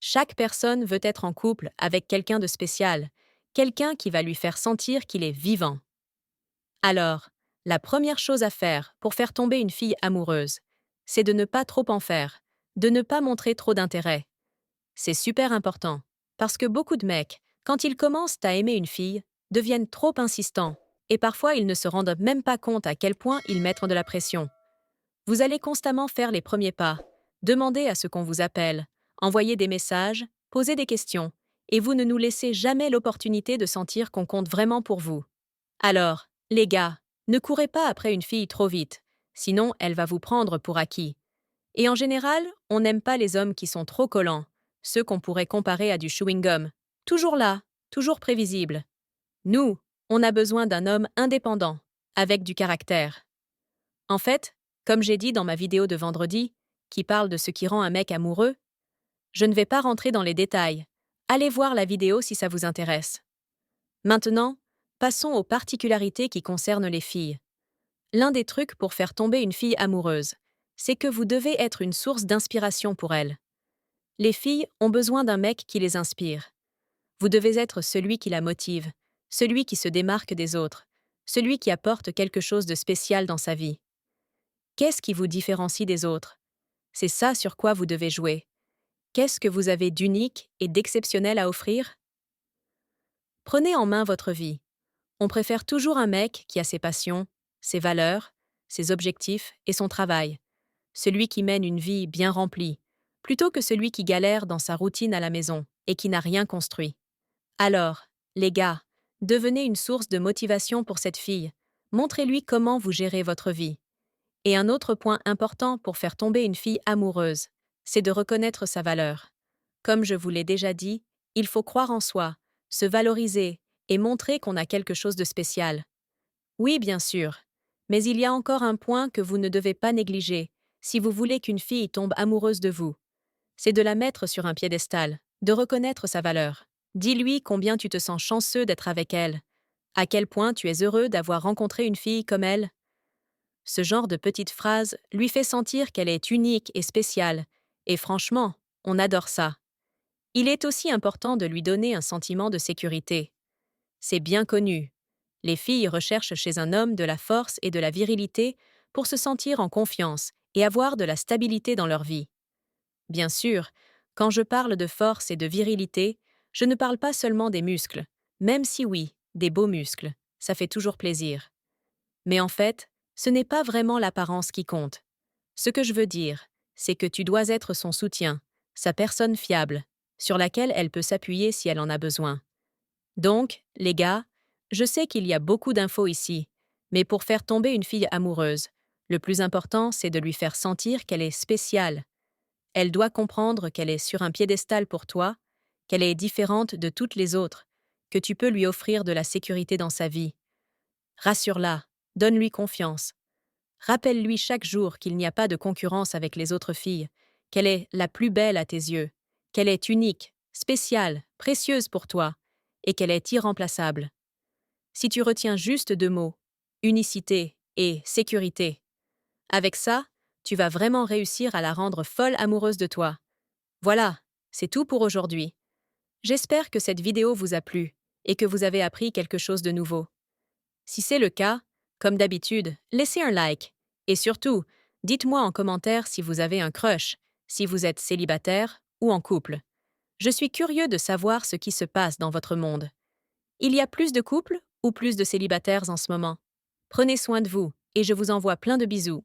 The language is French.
Chaque personne veut être en couple avec quelqu'un de spécial, quelqu'un qui va lui faire sentir qu'il est vivant. Alors, la première chose à faire pour faire tomber une fille amoureuse, c'est de ne pas trop en faire, de ne pas montrer trop d'intérêt. C'est super important, parce que beaucoup de mecs, quand ils commencent à aimer une fille, deviennent trop insistants, et parfois ils ne se rendent même pas compte à quel point ils mettent de la pression. Vous allez constamment faire les premiers pas, demander à ce qu'on vous appelle, envoyer des messages, poser des questions, et vous ne nous laissez jamais l'opportunité de sentir qu'on compte vraiment pour vous. Alors, les gars, ne courez pas après une fille trop vite, sinon elle va vous prendre pour acquis. Et en général, on n'aime pas les hommes qui sont trop collants, ceux qu'on pourrait comparer à du chewing-gum. Toujours là, toujours prévisible. Nous, on a besoin d'un homme indépendant, avec du caractère. En fait, comme j'ai dit dans ma vidéo de vendredi, qui parle de ce qui rend un mec amoureux, je ne vais pas rentrer dans les détails. Allez voir la vidéo si ça vous intéresse. Maintenant, passons aux particularités qui concernent les filles. L'un des trucs pour faire tomber une fille amoureuse, c'est que vous devez être une source d'inspiration pour elle. Les filles ont besoin d'un mec qui les inspire. Vous devez être celui qui la motive, celui qui se démarque des autres, celui qui apporte quelque chose de spécial dans sa vie. Qu'est-ce qui vous différencie des autres? C'est ça sur quoi vous devez jouer. Qu'est-ce que vous avez d'unique et d'exceptionnel à offrir? Prenez en main votre vie. On préfère toujours un mec qui a ses passions, ses valeurs, ses objectifs et son travail. Celui qui mène une vie bien remplie, plutôt que celui qui galère dans sa routine à la maison et qui n'a rien construit. Alors, les gars, devenez une source de motivation pour cette fille. Montrez-lui comment vous gérez votre vie. Et un autre point important pour faire tomber une fille amoureuse, c'est de reconnaître sa valeur. Comme je vous l'ai déjà dit, il faut croire en soi, se valoriser et montrer qu'on a quelque chose de spécial. Oui, bien sûr, mais il y a encore un point que vous ne devez pas négliger si vous voulez qu'une fille tombe amoureuse de vous. C'est de la mettre sur un piédestal, de reconnaître sa valeur. Dis-lui combien tu te sens chanceux d'être avec elle, à quel point tu es heureux d'avoir rencontré une fille comme elle. Ce genre de petite phrase lui fait sentir qu'elle est unique et spéciale, et franchement, on adore ça. Il est aussi important de lui donner un sentiment de sécurité. C'est bien connu. Les filles recherchent chez un homme de la force et de la virilité pour se sentir en confiance et avoir de la stabilité dans leur vie. Bien sûr, quand je parle de force et de virilité, je ne parle pas seulement des muscles, même si oui, des beaux muscles, ça fait toujours plaisir. Mais en fait, ce n'est pas vraiment l'apparence qui compte. Ce que je veux dire, c'est que tu dois être son soutien, sa personne fiable, sur laquelle elle peut s'appuyer si elle en a besoin. Donc, les gars, je sais qu'il y a beaucoup d'infos ici, mais pour faire tomber une fille amoureuse, le plus important, c'est de lui faire sentir qu'elle est spéciale. Elle doit comprendre qu'elle est sur un piédestal pour toi, qu'elle est différente de toutes les autres, que tu peux lui offrir de la sécurité dans sa vie. Rassure-la, donne-lui confiance. Rappelle-lui chaque jour qu'il n'y a pas de concurrence avec les autres filles, qu'elle est la plus belle à tes yeux, qu'elle est unique, spéciale, précieuse pour toi, et qu'elle est irremplaçable. Si tu retiens juste deux mots, unicité et sécurité, avec ça, tu vas vraiment réussir à la rendre folle amoureuse de toi. Voilà, c'est tout pour aujourd'hui. J'espère que cette vidéo vous a plu et que vous avez appris quelque chose de nouveau. Si c'est le cas, comme d'habitude, laissez un like. Et surtout, dites-moi en commentaire si vous avez un crush, si vous êtes célibataire ou en couple. Je suis curieux de savoir ce qui se passe dans votre monde. Il y a plus de couples ou plus de célibataires en ce moment? Prenez soin de vous et je vous envoie plein de bisous.